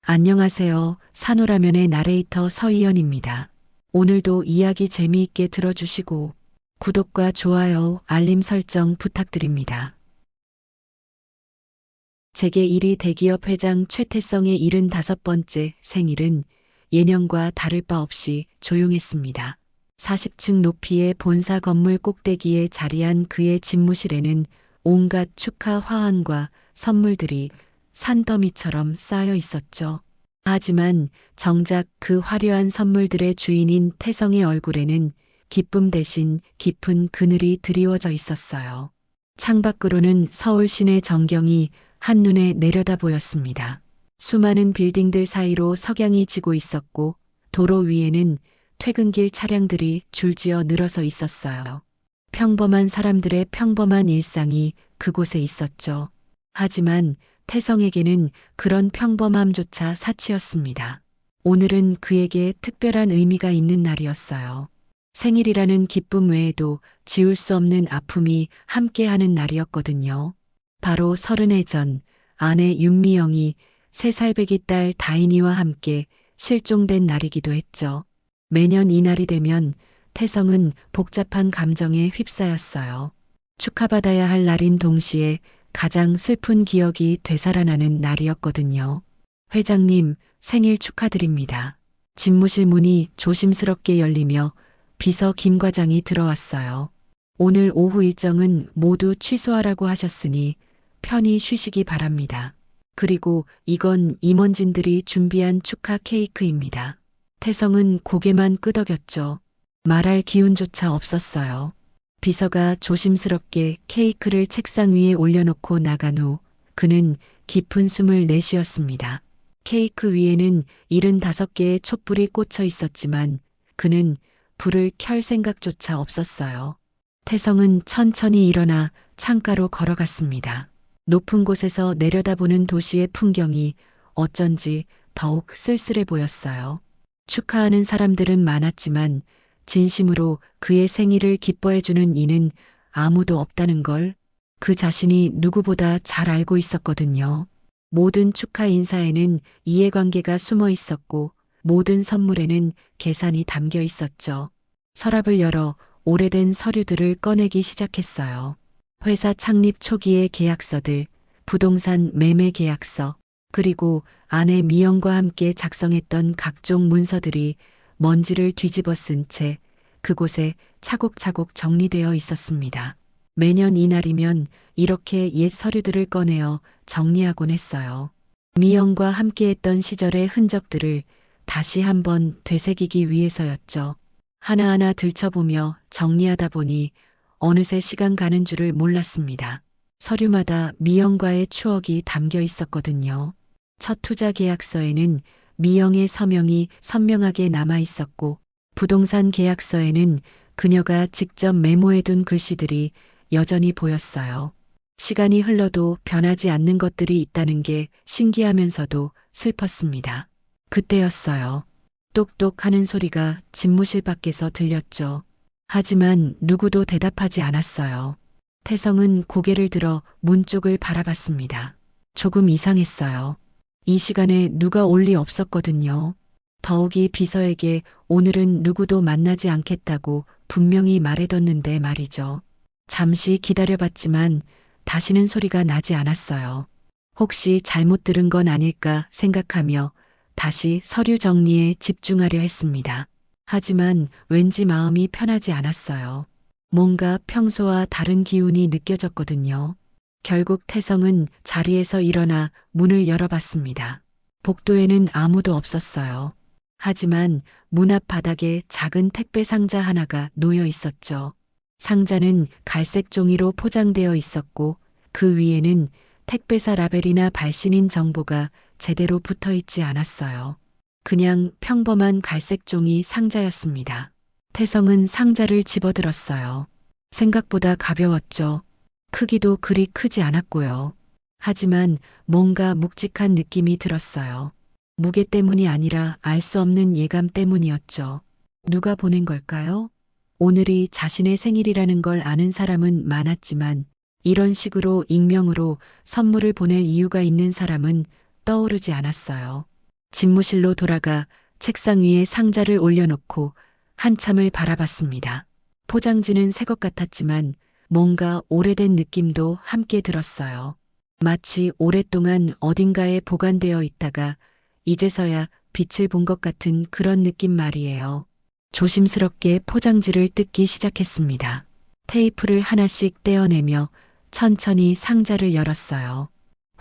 안녕하세요. 산호라면의 나레이터 서희연입니다. 오늘도 이야기 재미있게 들어주시고 구독과 좋아요, 알림 설정 부탁드립니다. 재계 1위 대기업 회장 최태성의 75번째 생일은 예년과 다를 바 없이 조용했습니다. 40층 높이의 본사 건물 꼭대기에 자리한 그의 집무실에는 온갖 축하 화환과 선물들이 산더미처럼 쌓여 있었죠. 하지만 정작 그 화려한 선물들의 주인인 태성의 얼굴에는 기쁨 대신 깊은 그늘이 드리워져 있었어요. 창밖으로는 서울 시내 전경이 한눈에 내려다 보였습니다. 수많은 빌딩들 사이로 석양이 지고 있었고 도로 위에는 퇴근길 차량들이 줄지어 늘어서 있었어요. 평범한 사람들의 평범한 일상이 그곳에 있었죠. 하지만 태성에게는 그런 평범함조차 사치였습니다. 오늘은 그에게 특별한 의미가 있는 날이었어요. 생일이라는 기쁨 외에도 지울 수 없는 아픔이 함께하는 날이었거든요. 바로 30해 전 아내 윤미영이 3살배기 딸 다인이와 함께 실종된 날이기도 했죠. 매년 이 날이 되면 태성은 복잡한 감정에 휩싸였어요. 축하받아야 할 날인 동시에 가장 슬픈 기억이 되살아나는 날이었거든요. 회장님, 생일 축하드립니다. 집무실 문이 조심스럽게 열리며 비서 김 과장이 들어왔어요. 오늘 오후 일정은 모두 취소하라고 하셨으니 편히 쉬시기 바랍니다. 그리고 이건 임원진들이 준비한 축하 케이크입니다. 태성은 고개만 끄덕였죠. 말할 기운조차 없었어요. 비서가 조심스럽게 케이크를 책상 위에 올려놓고 나간 후 그는 깊은 숨을 내쉬었습니다. 케이크 위에는 75개의 촛불이 꽂혀 있었지만 그는 불을 켤 생각조차 없었어요. 태성은 천천히 일어나 창가로 걸어갔습니다. 높은 곳에서 내려다보는 도시의 풍경이 어쩐지 더욱 쓸쓸해 보였어요. 축하하는 사람들은 많았지만 진심으로 그의 생일을 기뻐해주는 이는 아무도 없다는 걸 그 자신이 누구보다 잘 알고 있었거든요. 모든 축하 인사에는 이해관계가 숨어 있었고 모든 선물에는 계산이 담겨 있었죠. 서랍을 열어 오래된 서류들을 꺼내기 시작했어요. 회사 창립 초기의 계약서들, 부동산 매매 계약서, 그리고 아내 미영과 함께 작성했던 각종 문서들이 먼지를 뒤집어 쓴 채 그곳에 차곡차곡 정리되어 있었습니다. 매년 이날이면 이렇게 옛 서류들을 꺼내어 정리하곤 했어요. 미영과 함께했던 시절의 흔적들을 다시 한번 되새기기 위해서였죠. 하나하나 들춰보며 정리하다 보니 어느새 시간 가는 줄을 몰랐습니다. 서류마다 미영과의 추억이 담겨 있었거든요. 첫 투자 계약서에는 미영의 서명이 선명하게 남아 있었고 부동산 계약서에는 그녀가 직접 메모해둔 글씨들이 여전히 보였어요. 시간이 흘러도 변하지 않는 것들이 있다는 게 신기하면서도 슬펐습니다. 그때였어요. 똑똑 하는 소리가 집무실 밖에서 들렸죠. 하지만 누구도 대답하지 않았어요. 태성은 고개를 들어 문 쪽을 바라봤습니다. 조금 이상했어요. 이 시간에 누가 올 리 없었거든요. 더욱이 비서에게 오늘은 누구도 만나지 않겠다고 분명히 말해뒀는데 말이죠. 잠시 기다려봤지만 다시는 소리가 나지 않았어요. 혹시 잘못 들은 건 아닐까 생각하며 다시 서류 정리에 집중하려 했습니다. 하지만 왠지 마음이 편하지 않았어요. 뭔가 평소와 다른 기운이 느껴졌거든요. 결국 태성은 자리에서 일어나 문을 열어봤습니다. 복도에는 아무도 없었어요. 하지만 문 앞 바닥에 작은 택배 상자 하나가 놓여 있었죠. 상자는 갈색 종이로 포장되어 있었고 그 위에는 택배사 라벨이나 발신인 정보가 제대로 붙어 있지 않았어요. 그냥 평범한 갈색 종이 상자였습니다. 태성은 상자를 집어들었어요. 생각보다 가벼웠죠. 크기도 그리 크지 않았고요. 하지만 뭔가 묵직한 느낌이 들었어요. 무게 때문이 아니라 알 수 없는 예감 때문이었죠. 누가 보낸 걸까요? 오늘이 자신의 생일이라는 걸 아는 사람은 많았지만 이런 식으로 익명으로 선물을 보낼 이유가 있는 사람은 떠오르지 않았어요. 집무실로 돌아가 책상 위에 상자를 올려놓고 한참을 바라봤습니다. 포장지는 새 것 같았지만 뭔가 오래된 느낌도 함께 들었어요. 마치 오랫동안 어딘가에 보관되어 있다가 이제서야 빛을 본 것 같은 그런 느낌 말이에요. 조심스럽게 포장지를 뜯기 시작했습니다. 테이프를 하나씩 떼어내며 천천히 상자를 열었어요.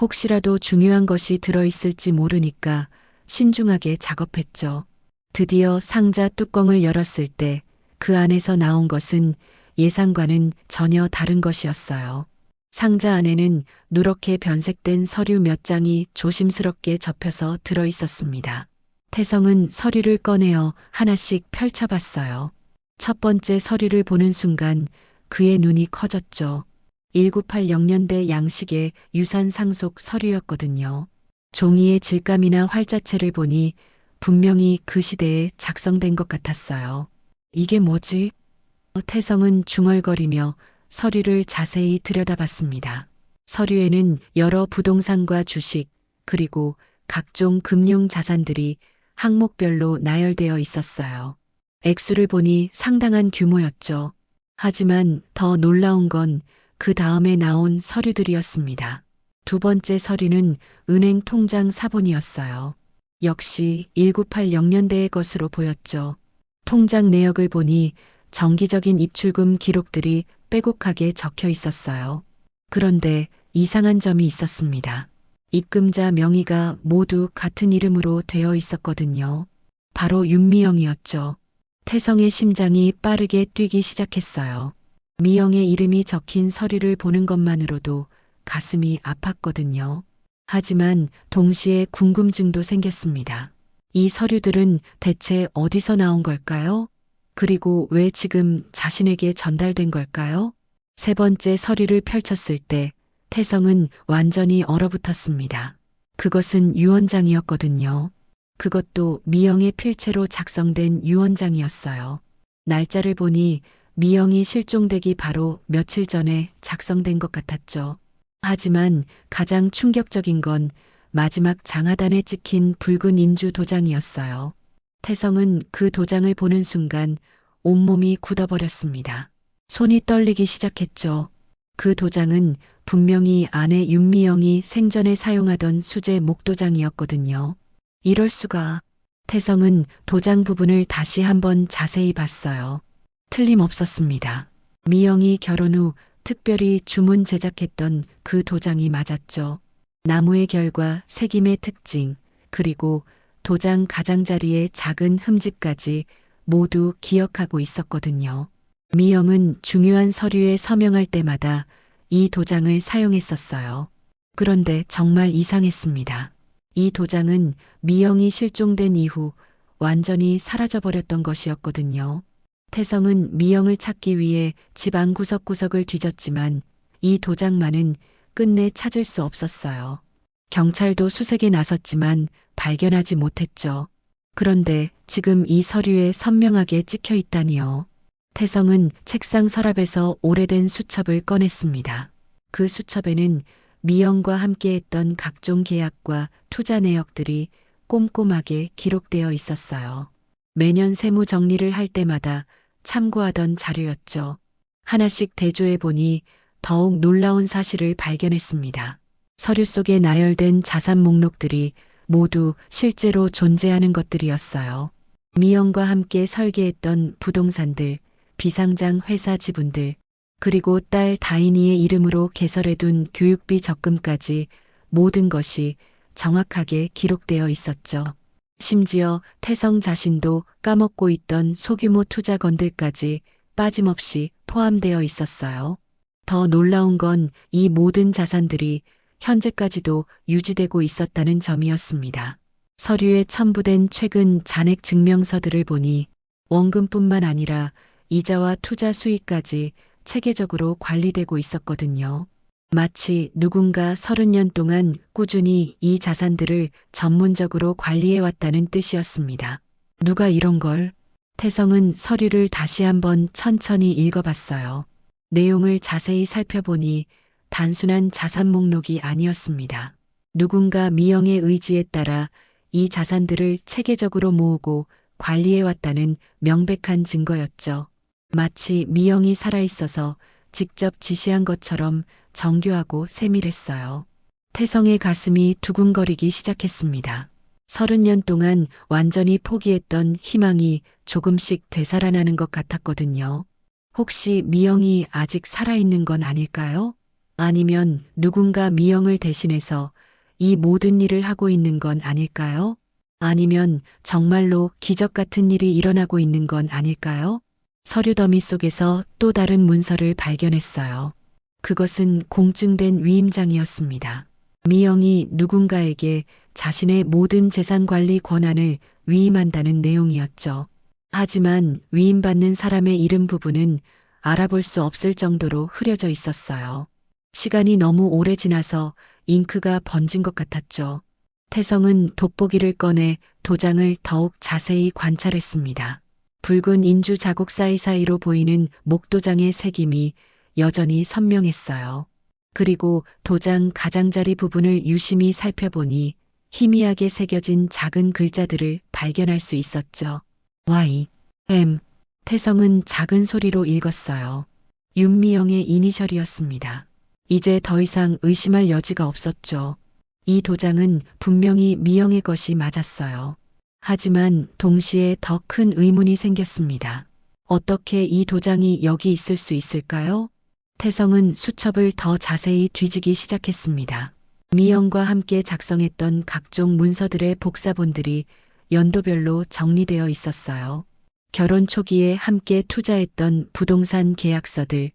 혹시라도 중요한 것이 들어있을지 모르니까 신중하게 작업했죠. 드디어 상자 뚜껑을 열었을 때 그 안에서 나온 것은 예상과는 전혀 다른 것이었어요. 상자 안에는 누렇게 변색된 서류 몇 장이 조심스럽게 접혀서 들어 있었습니다. 태성은 서류를 꺼내어 하나씩 펼쳐봤어요. 첫 번째 서류를 보는 순간 그의 눈이 커졌죠. 1980년대 양식의 유산 상속 서류였거든요. 종이의 질감이나 활자체를 보니 분명히 그 시대에 작성된 것 같았어요. 이게 뭐지? 태성은 중얼거리며 서류를 자세히 들여다봤습니다. 서류에는 여러 부동산과 주식, 그리고 각종 금융 자산들이 항목별로 나열되어 있었어요. 액수를 보니 상당한 규모였죠. 하지만 더 놀라운 건 그 다음에 나온 서류들이었습니다. 두 번째 서류는 은행 통장 사본이었어요. 역시 1980년대의 것으로 보였죠. 통장 내역을 보니 정기적인 입출금 기록들이 빼곡하게 적혀 있었어요. 그런데 이상한 점이 있었습니다. 입금자 명의가 모두 같은 이름으로 되어 있었거든요. 바로 윤미영이었죠. 태성의 심장이 빠르게 뛰기 시작했어요. 미영의 이름이 적힌 서류를 보는 것만으로도 가슴이 아팠거든요. 하지만 동시에 궁금증도 생겼습니다. 이 서류들은 대체 어디서 나온 걸까요? 그리고 왜 지금 자신에게 전달된 걸까요? 세 번째 서류를 펼쳤을 때 태성은 완전히 얼어붙었습니다. 그것은 유언장이었거든요. 그것도 미영의 필체로 작성된 유언장이었어요. 날짜를 보니 미영이 실종되기 바로 며칠 전에 작성된 것 같았죠. 하지만 가장 충격적인 건 마지막 장하단에 찍힌 붉은 인주 도장이었어요. 태성은 그 도장을 보는 순간 온몸이 굳어버렸습니다. 손이 떨리기 시작했죠. 그 도장은 분명히 아내 윤미영이 생전에 사용하던 수제 목도장이었거든요. 이럴 수가. 태성은 도장 부분을 다시 한번 자세히 봤어요. 틀림없었습니다. 미영이 결혼 후 특별히 주문 제작했던 그 도장이 맞았죠. 나무의 결과 색임의 특징, 그리고 도장 가장자리의 작은 흠집까지 모두 기억하고 있었거든요. 미영은 중요한 서류에 서명할 때마다 이 도장을 사용했었어요. 그런데 정말 이상했습니다. 이 도장은 미영이 실종된 이후 완전히 사라져버렸던 것이었거든요. 태성은 미영을 찾기 위해 집안 구석구석을 뒤졌지만 이 도장만은 끝내 찾을 수 없었어요. 경찰도 수색에 나섰지만 발견하지 못했죠. 그런데 지금 이 서류에 선명하게 찍혀 있다니요. 태성은 책상 서랍에서 오래된 수첩을 꺼냈습니다. 그 수첩에는 미영과 함께했던 각종 계약과 투자 내역들이 꼼꼼하게 기록되어 있었어요. 매년 세무 정리를 할 때마다 참고하던 자료였죠. 하나씩 대조해 보니 더욱 놀라운 사실을 발견했습니다. 서류 속에 나열된 자산 목록들이 모두 실제로 존재하는 것들이었어요. 미영과 함께 설계했던 부동산들, 비상장 회사 지분들, 그리고 딸 다인이의 이름으로 개설해둔 교육비 적금까지 모든 것이 정확하게 기록되어 있었죠. 심지어 태성 자신도 까먹고 있던 소규모 투자건들까지 빠짐없이 포함되어 있었어요. 더 놀라운 건 이 모든 자산들이 현재까지도 유지되고 있었다는 점이었습니다. 서류에 첨부된 최근 잔액 증명서들을 보니 원금뿐만 아니라 이자와 투자 수익까지 체계적으로 관리되고 있었거든요. 마치 누군가 30년 동안 꾸준히 이 자산들을 전문적으로 관리해왔다는 뜻이었습니다. 누가 이런 걸? 태성은 서류를 다시 한번 천천히 읽어봤어요. 내용을 자세히 살펴보니 단순한 자산 목록이 아니었습니다. 누군가 미영의 의지에 따라 이 자산들을 체계적으로 모으고 관리해왔다는 명백한 증거였죠. 마치 미영이 살아있어서 직접 지시한 것처럼 정교하고 세밀했어요. 태성의 가슴이 두근거리기 시작했습니다. 30년 동안 완전히 포기했던 희망이 조금씩 되살아나는 것 같았거든요. 혹시 미영이 아직 살아있는 건 아닐까요? 아니면 누군가 미영을 대신해서 이 모든 일을 하고 있는 건 아닐까요? 아니면 정말로 기적 같은 일이 일어나고 있는 건 아닐까요? 서류 더미 속에서 또 다른 문서를 발견했어요. 그것은 공증된 위임장이었습니다. 미영이 누군가에게 자신의 모든 재산 관리 권한을 위임한다는 내용이었죠. 하지만 위임받는 사람의 이름 부분은 알아볼 수 없을 정도로 흐려져 있었어요. 시간이 너무 오래 지나서 잉크가 번진 것 같았죠. 태성은 돋보기를 꺼내 도장을 더욱 자세히 관찰했습니다. 붉은 인주 자국 사이사이로 보이는 목도장의 색임이 여전히 선명했어요. 그리고 도장 가장자리 부분을 유심히 살펴보니 희미하게 새겨진 작은 글자들을 발견할 수 있었죠. Y, M. 태성은 작은 소리로 읽었어요. 윤미영의 이니셜이었습니다. 이제 더 이상 의심할 여지가 없었죠. 이 도장은 분명히 미영의 것이 맞았어요. 하지만 동시에 더 큰 의문이 생겼습니다. 어떻게 이 도장이 여기 있을 수 있을까요? 태성은 수첩을 더 자세히 뒤지기 시작했습니다. 미영과 함께 작성했던 각종 문서들의 복사본들이 연도별로 정리되어 있었어요. 결혼 초기에 함께 투자했던 부동산 계약서들,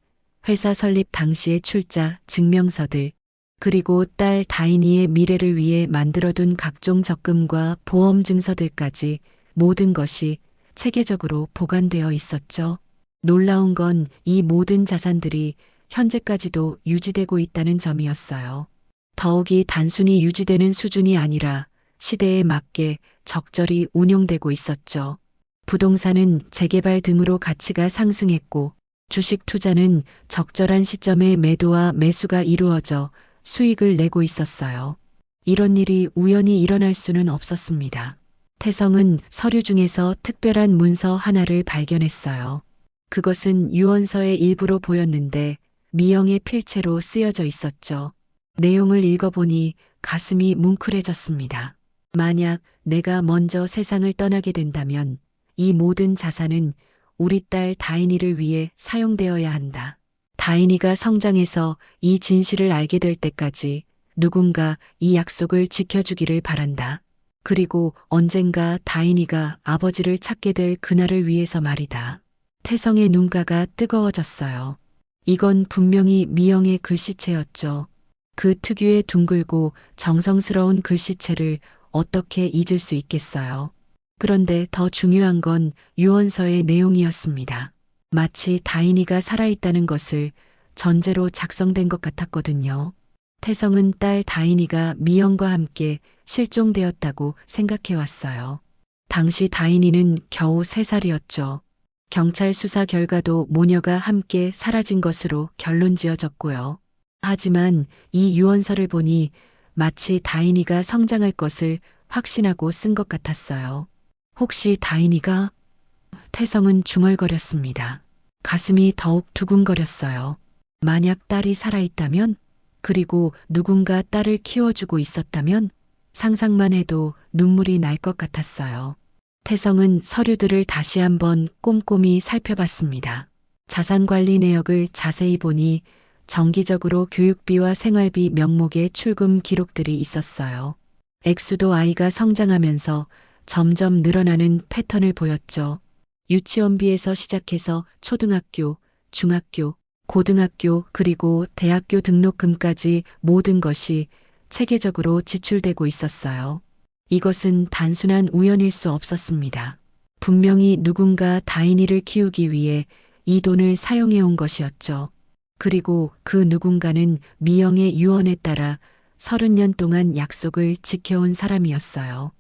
회사 설립 당시의 출자 증명서들, 그리고 딸 다인이의 미래를 위해 만들어둔 각종 적금과 보험 증서들까지 모든 것이 체계적으로 보관되어 있었죠. 놀라운 건 이 모든 자산들이 현재까지도 유지되고 있다는 점이었어요. 더욱이 단순히 유지되는 수준이 아니라 시대에 맞게 적절히 운용되고 있었죠. 부동산은 재개발 등으로 가치가 상승했고 주식 투자는 적절한 시점에 매도와 매수가 이루어져 수익을 내고 있었어요. 이런 일이 우연히 일어날 수는 없었습니다. 태성은 서류 중에서 특별한 문서 하나를 발견했어요. 그것은 유언서의 일부로 보였는데 미영의 필체로 쓰여져 있었죠. 내용을 읽어보니 가슴이 뭉클해졌습니다. 만약 내가 먼저 세상을 떠나게 된다면 이 모든 자산은 우리 딸 다인이를 위해 사용되어야 한다. 다인이가 성장해서 이 진실을 알게 될 때까지 누군가 이 약속을 지켜주기를 바란다. 그리고 언젠가 다인이가 아버지를 찾게 될 그날을 위해서 말이다. 태성의 눈가가 뜨거워졌어요. 이건 분명히 미영의 글씨체였죠. 그 특유의 둥글고 정성스러운 글씨체를 어떻게 잊을 수 있겠어요. 그런데 더 중요한 건 유언서의 내용이었습니다. 마치 다인이가 살아있다는 것을 전제로 작성된 것 같았거든요. 태성은 딸 다인이가 미영과 함께 실종되었다고 생각해왔어요. 당시 다인이는 겨우 3살이었죠. 경찰 수사 결과도 모녀가 함께 사라진 것으로 결론 지어졌고요. 하지만 이 유언서를 보니 마치 다인이가 성장할 것을 확신하고 쓴 것 같았어요. 혹시 다인이가? 태성은 중얼거렸습니다. 가슴이 더욱 두근거렸어요. 만약 딸이 살아있다면? 그리고 누군가 딸을 키워주고 있었다면? 상상만 해도 눈물이 날 것 같았어요. 태성은 서류들을 다시 한번 꼼꼼히 살펴봤습니다. 자산관리 내역을 자세히 보니 정기적으로 교육비와 생활비 명목의 출금 기록들이 있었어요. 액수도 아이가 성장하면서 점점 늘어나는 패턴을 보였죠. 유치원비에서 시작해서 초등학교, 중학교, 고등학교 그리고 대학교 등록금까지 모든 것이 체계적으로 지출되고 있었어요. 이것은 단순한 우연일 수 없었습니다. 분명히 누군가 다인이를 키우기 위해 이 돈을 사용해온 것이었죠. 그리고 그 누군가는 미영의 유언에 따라 30년 동안 약속을 지켜온 사람이었어요.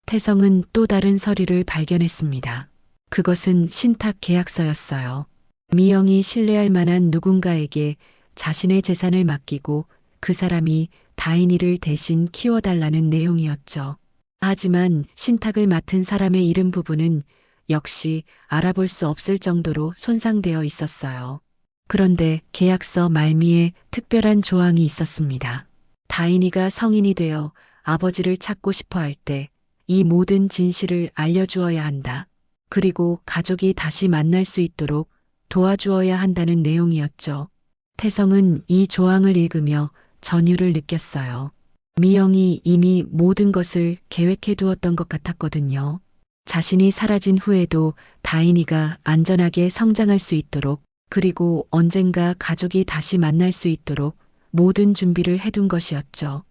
태성은 또 다른 서류를 발견했습니다. 그것은 신탁 계약서였어요. 미영이 신뢰할 만한 누군가에게 자신의 재산을 맡기고 그 사람이 다인이를 대신 키워달라는 내용이었죠. 하지만 신탁을 맡은 사람의 이름 부분은 역시 알아볼 수 없을 정도로 손상되어 있었어요. 그런데 계약서 말미에 특별한 조항이 있었습니다. 다인이가 성인이 되어 아버지를 찾고 싶어 할 때 이 모든 진실을 알려주어야 한다. 그리고 가족이 다시 만날 수 있도록 도와주어야 한다는 내용이었죠. 태성은 이 조항을 읽으며 전율을 느꼈어요. 미영이 이미 모든 것을 계획해 두었던 것 같았거든요. 자신이 사라진 후에도 다인이가 안전하게 성장할 수 있도록, 그리고 언젠가 가족이 다시 만날 수 있도록 모든 준비를 해둔 것이었죠.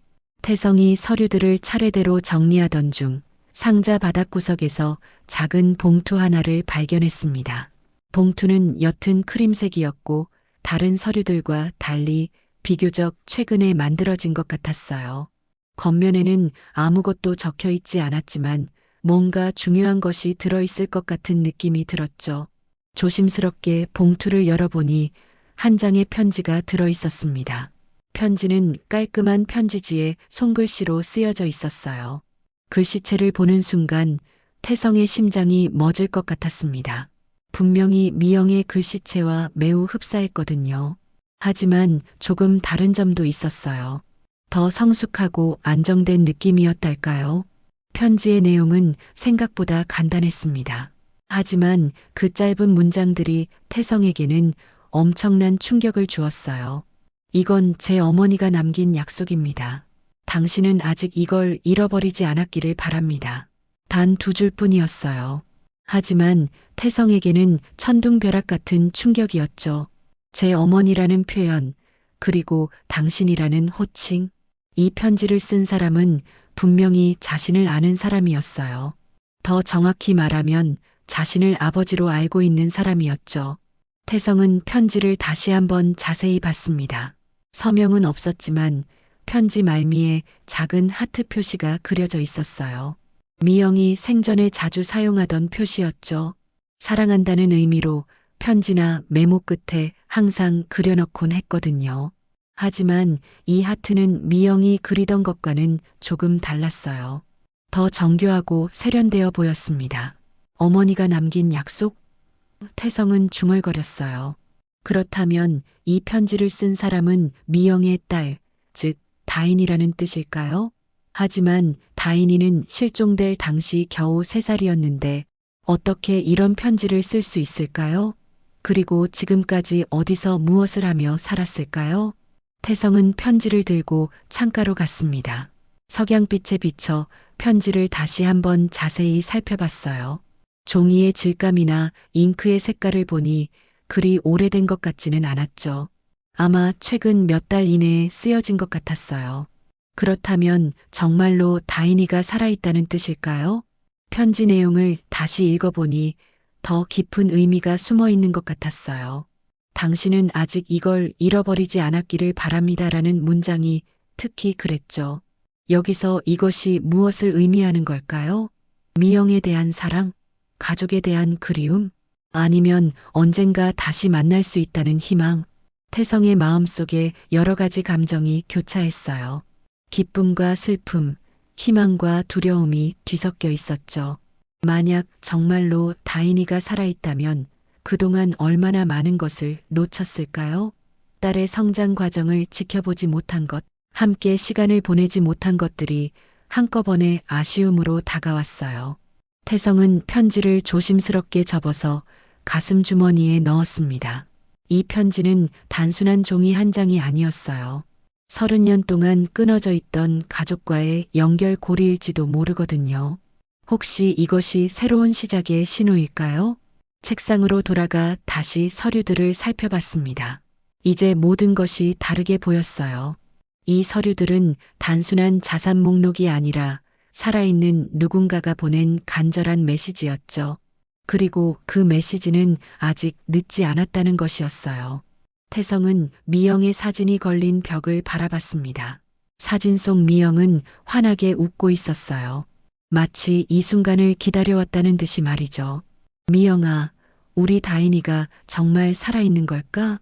태성이 서류들을 차례대로 정리하던 중 상자 바닥구석에서 작은 봉투 하나를 발견했습니다. 봉투는 옅은 크림색이었고 다른 서류들과 달리 비교적 최근에 만들어진 것 같았어요. 겉면에는 아무것도 적혀 있지 않았지만 뭔가 중요한 것이 들어있을 것 같은 느낌이 들었죠. 조심스럽게 봉투를 열어보니 한 장의 편지가 들어있었습니다. 편지는 깔끔한 편지지에 손글씨로 쓰여져 있었어요. 글씨체를 보는 순간 태성의 심장이 멎을 것 같았습니다. 분명히 미영의 글씨체와 매우 흡사했거든요. 하지만 조금 다른 점도 있었어요. 더 성숙하고 안정된 느낌이었달까요? 편지의 내용은 생각보다 간단했습니다. 하지만 그 짧은 문장들이 태성에게는 엄청난 충격을 주었어요. 이건 제 어머니가 남긴 약속입니다. 당신은 아직 이걸 잃어버리지 않았기를 바랍니다. 단 2줄뿐이었어요. 하지만 태성에게는 천둥벼락 같은 충격이었죠. 제 어머니라는 표현, 그리고 당신이라는 호칭. 이 편지를 쓴 사람은 분명히 자신을 아는 사람이었어요. 더 정확히 말하면 자신을 아버지로 알고 있는 사람이었죠. 태성은 편지를 다시 한번 자세히 봤습니다. 서명은 없었지만 편지 말미에 작은 하트 표시가 그려져 있었어요. 미영이 생전에 자주 사용하던 표시였죠. 사랑한다는 의미로 편지나 메모 끝에 항상 그려넣곤 했거든요. 하지만 이 하트는 미영이 그리던 것과는 조금 달랐어요. 더 정교하고 세련되어 보였습니다. 어머니가 남긴 약속? 태성은 중얼거렸어요. 그렇다면 이 편지를 쓴 사람은 미영의 딸, 즉 다인이라는 뜻일까요? 하지만 다인이는 실종될 당시 겨우 3살이었는데 어떻게 이런 편지를 쓸 수 있을까요? 그리고 지금까지 어디서 무엇을 하며 살았을까요? 태성은 편지를 들고 창가로 갔습니다. 석양빛에 비쳐 편지를 다시 한번 자세히 살펴봤어요. 종이의 질감이나 잉크의 색깔을 보니 그리 오래된 것 같지는 않았죠. 아마 최근 몇 달 이내에 쓰여진 것 같았어요. 그렇다면 정말로 다인이가 살아있다는 뜻일까요? 편지 내용을 다시 읽어보니 더 깊은 의미가 숨어 있는 것 같았어요. 당신은 아직 이걸 잃어버리지 않았기를 바랍니다라는 문장이 특히 그랬죠. 여기서 이것이 무엇을 의미하는 걸까요? 미영에 대한 사랑? 가족에 대한 그리움? 아니면 언젠가 다시 만날 수 있다는 희망? 태성의 마음속에 여러 가지 감정이 교차했어요. 기쁨과 슬픔, 희망과 두려움이 뒤섞여 있었죠. 만약 정말로 다인이가 살아있다면 그동안 얼마나 많은 것을 놓쳤을까요? 딸의 성장 과정을 지켜보지 못한 것, 함께 시간을 보내지 못한 것들이 한꺼번에 아쉬움으로 다가왔어요. 태성은 편지를 조심스럽게 접어서 가슴 주머니에 넣었습니다. 이 편지는 단순한 종이 한 장이 아니었어요. 30년 동안 끊어져 있던 가족과의 연결고리일지도 모르거든요. 혹시 이것이 새로운 시작의 신호일까요? 책상으로 돌아가 다시 서류들을 살펴봤습니다. 이제 모든 것이 다르게 보였어요. 이 서류들은 단순한 자산 목록이 아니라 살아있는 누군가가 보낸 간절한 메시지였죠. 그리고 그 메시지는 아직 늦지 않았다는 것이었어요. 태성은 미영의 사진이 걸린 벽을 바라봤습니다. 사진 속 미영은 환하게 웃고 있었어요. 마치 이 순간을 기다려왔다는 듯이 말이죠. 미영아, 우리 다인이가 정말 살아있는 걸까?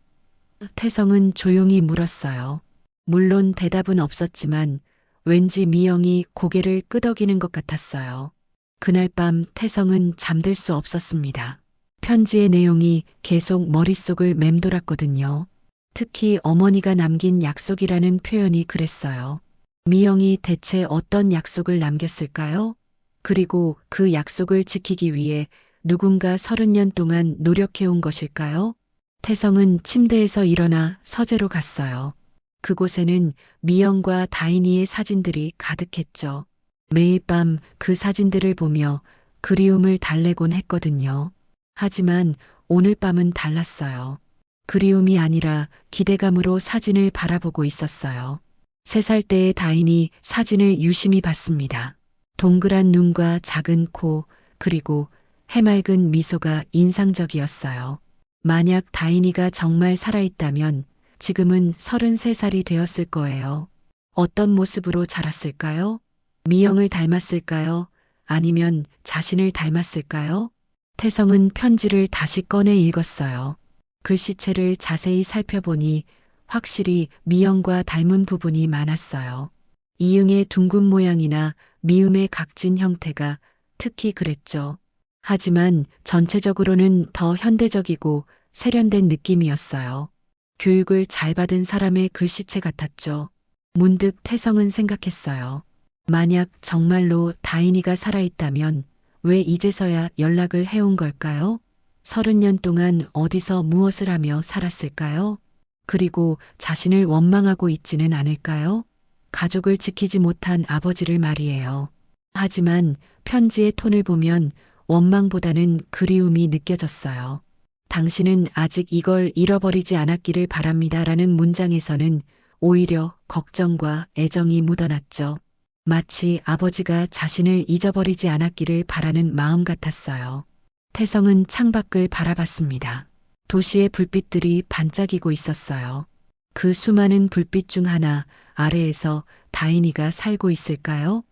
태성은 조용히 물었어요. 물론 대답은 없었지만 왠지 미영이 고개를 끄덕이는 것 같았어요. 그날 밤 태성은 잠들 수 없었습니다. 편지의 내용이 계속 머릿속을 맴돌았거든요. 특히 어머니가 남긴 약속이라는 표현이 그랬어요. 미영이 대체 어떤 약속을 남겼을까요? 그리고 그 약속을 지키기 위해 누군가 30년 동안 노력해온 것일까요? 태성은 침대에서 일어나 서재로 갔어요. 그곳에는 미영과 다인이의 사진들이 가득했죠. 매일 밤 그 사진들을 보며 그리움을 달래곤 했거든요. 하지만 오늘 밤은 달랐어요. 그리움이 아니라 기대감으로 사진을 바라보고 있었어요. 3살 때의 다인이 사진을 유심히 봤습니다. 동그란 눈과 작은 코, 그리고 해맑은 미소가 인상적이었어요. 만약 다인이가 정말 살아있다면 지금은 33살이 되었을 거예요. 어떤 모습으로 자랐을까요? 미영을 닮았을까요? 아니면 자신을 닮았을까요? 태성은 편지를 다시 꺼내 읽었어요. 글씨체를 자세히 살펴보니 확실히 미영과 닮은 부분이 많았어요. 이응의 둥근 모양이나 미음의 각진 형태가 특히 그랬죠. 하지만 전체적으로는 더 현대적이고 세련된 느낌이었어요. 교육을 잘 받은 사람의 글씨체 같았죠. 문득 태성은 생각했어요. 만약 정말로 다인이가 살아있다면 왜 이제서야 연락을 해온 걸까요? 30년 동안 어디서 무엇을 하며 살았을까요? 그리고 자신을 원망하고 있지는 않을까요? 가족을 지키지 못한 아버지를 말이에요. 하지만 편지의 톤을 보면 원망보다는 그리움이 느껴졌어요. 당신은 아직 이걸 잃어버리지 않았기를 바랍니다라는 문장에서는 오히려 걱정과 애정이 묻어났죠. 마치 아버지가 자신을 잊어버리지 않았기를 바라는 마음 같았어요. 태성은 창밖을 바라봤습니다. 도시의 불빛들이 반짝이고 있었어요. 그 수많은 불빛 중 하나 아래에서 다인이가 살고 있을까요?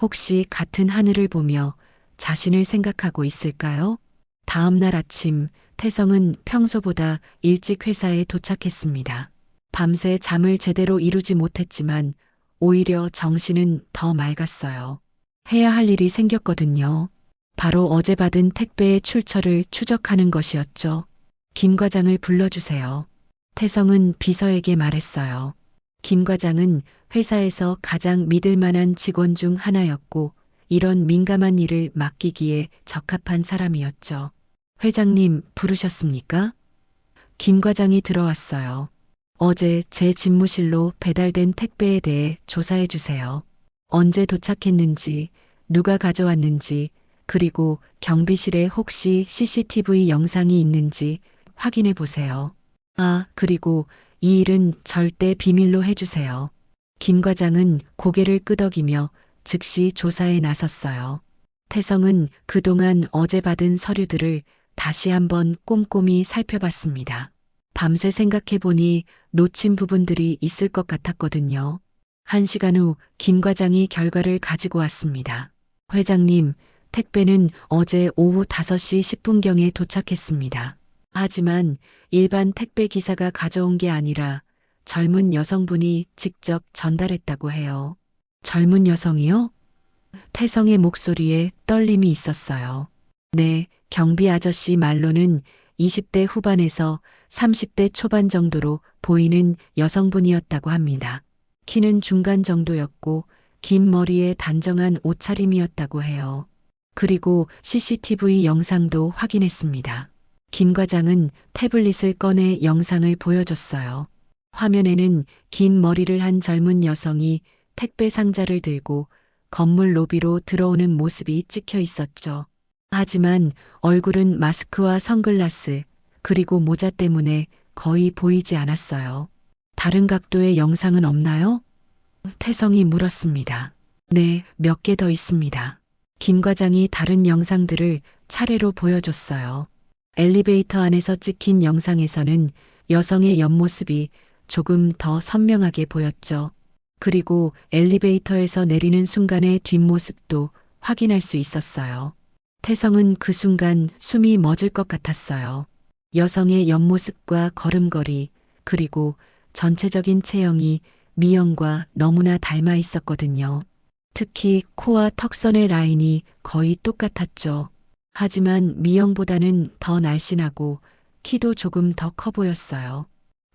혹시 같은 하늘을 보며 자신을 생각하고 있을까요? 다음 날 아침 태성은 평소보다 일찍 회사에 도착했습니다. 밤새 잠을 제대로 이루지 못했지만 오히려 정신은 더 맑았어요. 해야 할 일이 생겼거든요. 바로 어제 받은 택배의 출처를 추적하는 것이었죠. 김 과장을 불러주세요. 태성은 비서에게 말했어요. 김 과장은 회사에서 가장 믿을 만한 직원 중 하나였고 이런 민감한 일을 맡기기에 적합한 사람이었죠. 회장님 부르셨습니까? 김 과장이 들어왔어요. 어제 제 집무실로 배달된 택배에 대해 조사해 주세요. 언제 도착했는지, 누가 가져왔는지, 그리고 경비실에 혹시 CCTV 영상이 있는지 확인해 보세요. 아, 그리고 이 일은 절대 비밀로 해주세요. 김 과장은 고개를 끄덕이며 즉시 조사에 나섰어요. 태성은 그동안 어제 받은 서류들을 다시 한번 꼼꼼히 살펴봤습니다. 밤새 생각해보니 놓친 부분들이 있을 것 같았거든요. 1시간 후 김 과장이 결과를 가지고 왔습니다. 회장님, 택배는 어제 오후 5시 10분경에 도착했습니다. 하지만 일반 택배 기사가 가져온 게 아니라 젊은 여성분이 직접 전달했다고 해요. 젊은 여성이요? 태성의 목소리에 떨림이 있었어요. 네, 경비 아저씨 말로는 20대 후반에서 30대 초반 정도로 보이는 여성분이었다고 합니다. 키는 중간 정도였고 긴 머리에 단정한 옷차림이었다고 해요. 그리고 CCTV 영상도 확인했습니다. 김 과장은 태블릿을 꺼내 영상을 보여줬어요. 화면에는 긴 머리를 한 젊은 여성이 택배 상자를 들고 건물 로비로 들어오는 모습이 찍혀 있었죠. 하지만 얼굴은 마스크와 선글라스, 그리고 모자 때문에 거의 보이지 않았어요. 다른 각도의 영상은 없나요? 태성이 물었습니다. 네, 몇 개 더 있습니다. 김 과장이 다른 영상들을 차례로 보여줬어요. 엘리베이터 안에서 찍힌 영상에서는 여성의 옆모습이 조금 더 선명하게 보였죠. 그리고 엘리베이터에서 내리는 순간의 뒷모습도 확인할 수 있었어요. 태성은 그 순간 숨이 멎을 것 같았어요. 여성의 옆모습과 걸음걸이, 그리고 전체적인 체형이 미영과 너무나 닮아 있었거든요. 특히 코와 턱선의 라인이 거의 똑같았죠. 하지만 미영보다는 더 날씬하고 키도 조금 더 커 보였어요.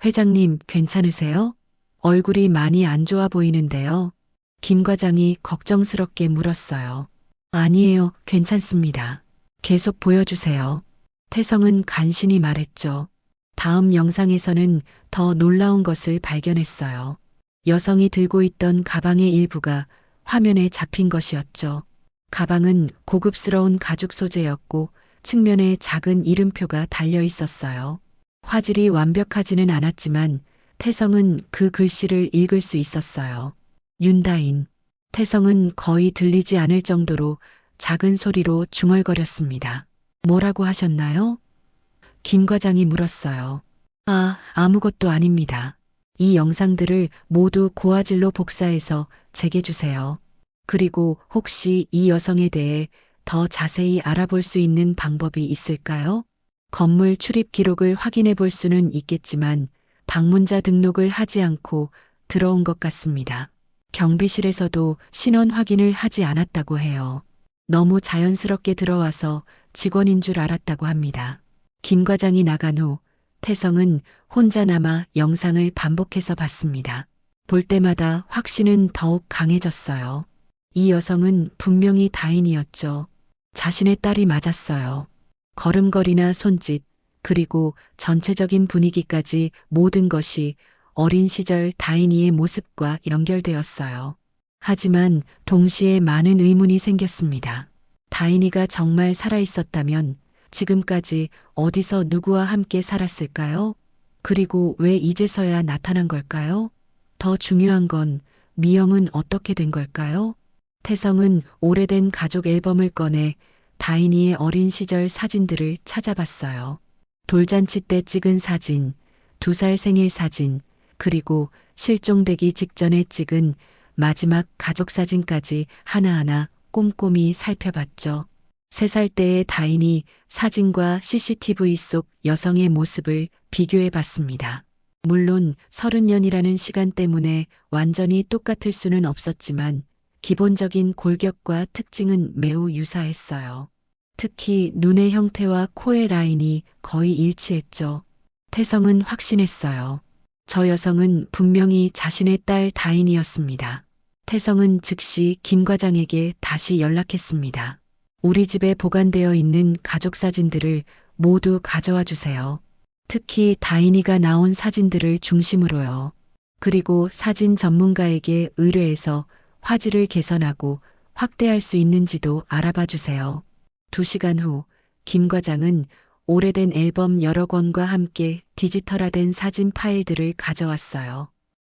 회장님, 괜찮으세요? 얼굴이 많이 안 좋아 보이는데요. 김 과장이 걱정스럽게 물었어요. 아니에요, 괜찮습니다. 계속 보여주세요. 태성은 간신히 말했죠. 다음 영상에서는 더 놀라운 것을 발견했어요. 여성이 들고 있던 가방의 일부가 화면에 잡힌 것이었죠. 가방은 고급스러운 가죽 소재였고 측면에 작은 이름표가 달려 있었어요. 화질이 완벽하지는 않았지만 태성은 그 글씨를 읽을 수 있었어요. 윤다인. 태성은 거의 들리지 않을 정도로 작은 소리로 중얼거렸습니다. 뭐라고 하셨나요? 김 과장이 물었어요. 아무것도 아닙니다. 이 영상들을 모두 고화질로 복사해서 제게 주세요. 그리고 혹시 이 여성에 대해 더 자세히 알아볼 수 있는 방법이 있을까요? 건물 출입 기록을 확인해 볼 수는 있겠지만 방문자 등록을 하지 않고 들어온 것 같습니다. 경비실에서도 신원 확인을 하지 않았다고 해요. 너무 자연스럽게 들어와서 직원인 줄 알았다고 합니다. 김 과장이 나간 후 태성은 혼자 남아 영상을 반복해서 봤습니다. 볼 때마다 확신은 더욱 강해졌어요. 이 여성은 분명히 다인이었죠. 자신의 딸이 맞았어요. 걸음걸이나 손짓, 그리고 전체적인 분위기까지 모든 것이 어린 시절 다인이의 모습과 연결되었어요. 하지만 동시에 많은 의문이 생겼습니다. 다인이가 정말 살아있었다면 지금까지 어디서 누구와 함께 살았을까요? 그리고 왜 이제서야 나타난 걸까요? 더 중요한 건 미영은 어떻게 된 걸까요? 태성은 오래된 가족 앨범을 꺼내 다인이의 어린 시절 사진들을 찾아봤어요. 돌잔치 때 찍은 사진, 2살 생일 사진, 그리고 실종되기 직전에 찍은 마지막 가족 사진까지 하나하나 꼼꼼히 살펴봤죠. 3살 때의 다인이 사진과 CCTV 속 여성의 모습을 비교해 봤습니다. 물론 30년이라는 시간 때문에 완전히 똑같을 수는 없었지만 기본적인 골격과 특징은 매우 유사했어요. 특히 눈의 형태와 코의 라인이 거의 일치했죠. 태성은 확신했어요. 저 여성은 분명히 자신의 딸 다인이었습니다. 태성은 즉시 김 과장에게 다시 연락했습니다. 우리 집에 보관되어 있는 가족 사진들을 모두 가져와 주세요. 특히 다인이가 나온 사진들을 중심으로요. 그리고 사진 전문가에게 의뢰해서 화질을 개선하고 확대할 수 있는지도 알아봐 주세요. 2시간 후 김 과장은 오래된 앨범 여러 권과 함께 디지털화된 사진 파일들을 가져왔어요.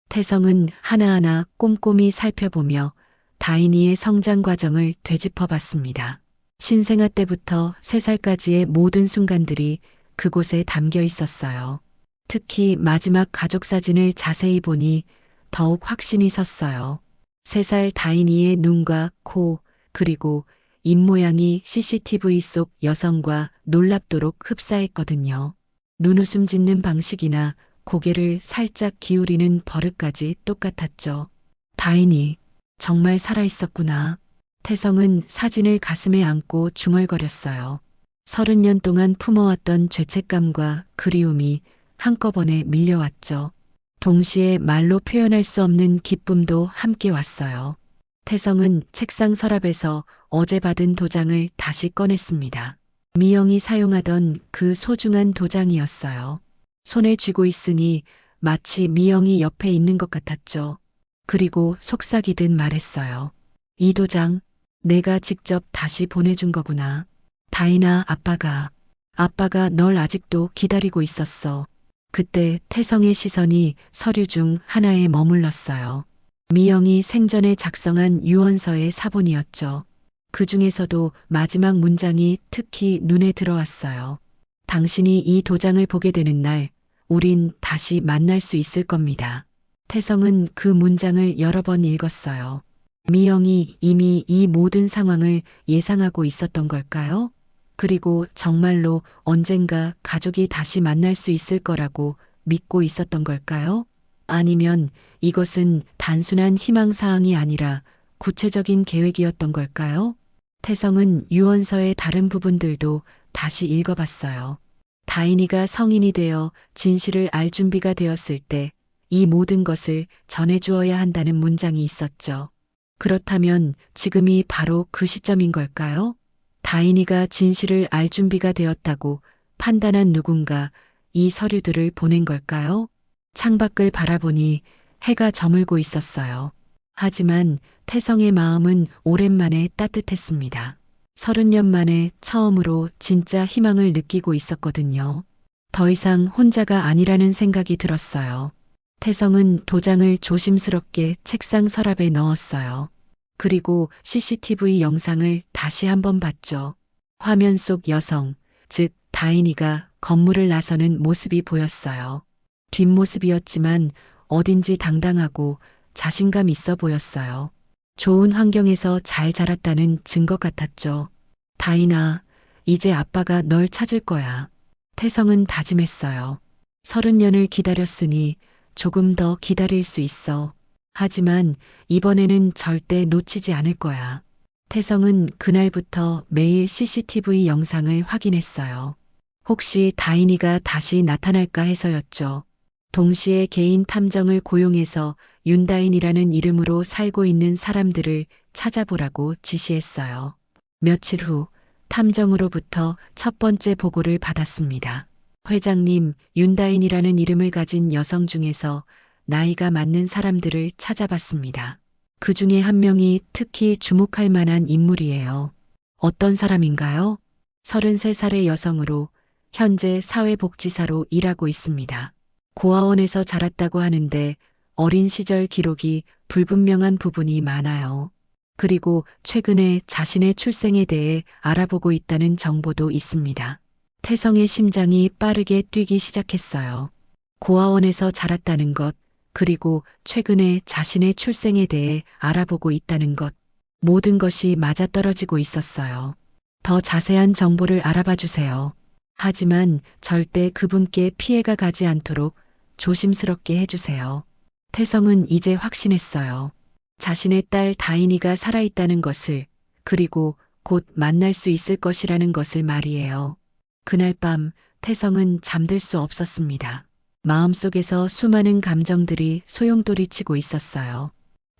태성은 하나하나 꼼꼼히 살펴보며 다인이의 성장 과정을 되짚어 봤습니다. 신생아 때부터 3살까지의 모든 순간들이 그곳에 담겨 있었어요. 특히 마지막 가족 사진을 자세히 보니 더욱 확신이 섰어요. 3살 다인이의 눈과 코, 그리고 입모양이 CCTV 속 여성과 놀랍도록 흡사했거든요. 눈웃음 짓는 방식이나 고개를 살짝 기울이는 버릇까지 똑같았죠. 다인이 정말 살아있었구나. 태성은 사진을 가슴에 안고 중얼거렸어요. 30년 동안 품어왔던 죄책감과 그리움이 한꺼번에 밀려왔죠. 동시에 말로 표현할 수 없는 기쁨도 함께 왔어요. 태성은 책상 서랍에서 어제 받은 도장을 다시 꺼냈습니다. 미영이 사용하던 그 소중한 도장이었어요. 손에 쥐고 있으니 마치 미영이 옆에 있는 것 같았죠. 그리고 속삭이듯 말했어요. 이 도장 내가 직접 다시 보내준 거구나. 다인아, 아빠가 널 아직도 기다리고 있었어. 그때 태성의 시선이 서류 중 하나에 머물렀어요. 미영이 생전에 작성한 유언서의 사본이었죠. 그 중에서도 마지막 문장이 특히 눈에 들어왔어요. 당신이 이 도장을 보게 되는 날, 우린 다시 만날 수 있을 겁니다. 태성은 그 문장을 여러 번 읽었어요. 미영이 이미 이 모든 상황을 예상하고 있었던 걸까요? 그리고 정말로 언젠가 가족이 다시 만날 수 있을 거라고 믿고 있었던 걸까요? 아니면 이것은 단순한 희망사항이 아니라 구체적인 계획이었던 걸까요? 태성은 유언서의 다른 부분들도 다시 읽어봤어요. 다인이가 성인이 되어 진실을 알 준비가 되었을 때 이 모든 것을 전해주어야 한다는 문장이 있었죠. 그렇다면 지금이 바로 그 시점인 걸까요? 다인이가 진실을 알 준비가 되었다고 판단한 누군가 이 서류들을 보낸 걸까요? 창밖을 바라보니 해가 저물고 있었어요. 하지만 태성의 마음은 오랜만에 따뜻했습니다. 30년 만에 처음으로 진짜 희망을 느끼고 있었거든요. 더 이상 혼자가 아니라는 생각이 들었어요. 태성은 도장을 조심스럽게 책상 서랍에 넣었어요. 그리고 CCTV 영상을 다시 한번 봤죠. 화면 속 여성, 즉 다인이가 건물을 나서는 모습이 보였어요. 뒷모습이었지만 어딘지 당당하고 자신감 있어 보였어요. 좋은 환경에서 잘 자랐다는 증거 같았죠. 다인아, 이제 아빠가 널 찾을 거야. 태성은 다짐했어요. 30년을 기다렸으니 조금 더 기다릴 수 있어. 하지만 이번에는 절대 놓치지 않을 거야. 태성은 그날부터 매일 CCTV 영상을 확인했어요. 혹시 다인이가 다시 나타날까 해서였죠. 동시에 개인 탐정을 고용해서 윤다인이라는 이름으로 살고 있는 사람들을 찾아보라고 지시했어요. 며칠 후 탐정으로부터 첫 번째 보고를 받았습니다. 회장님, 윤다인이라는 이름을 가진 여성 중에서 나이가 맞는 사람들을 찾아봤습니다. 그 중에 한 명이 특히 주목할 만한 인물이에요. 어떤 사람인가요? 33살의 여성으로 현재 사회복지사로 일하고 있습니다. 고아원에서 자랐다고 하는데 어린 시절 기록이 불분명한 부분이 많아요. 그리고 최근에 자신의 출생에 대해 알아보고 있다는 정보도 있습니다. 태성의 심장이 빠르게 뛰기 시작했어요. 고아원에서 자랐다는 것, 그리고 최근에 자신의 출생에 대해 알아보고 있다는 것, 모든 것이 맞아떨어지고 있었어요. 더 자세한 정보를 알아봐 주세요. 하지만 절대 그분께 피해가 가지 않도록 조심스럽게 해주세요. 태성은 이제 확신했어요. 자신의 딸 다인이가 살아있다는 것을, 그리고 곧 만날 수 있을 것이라는 것을 말이에요. 그날 밤 태성은 잠들 수 없었습니다. 마음속에서 수많은 감정들이 소용돌이치고 있었어요.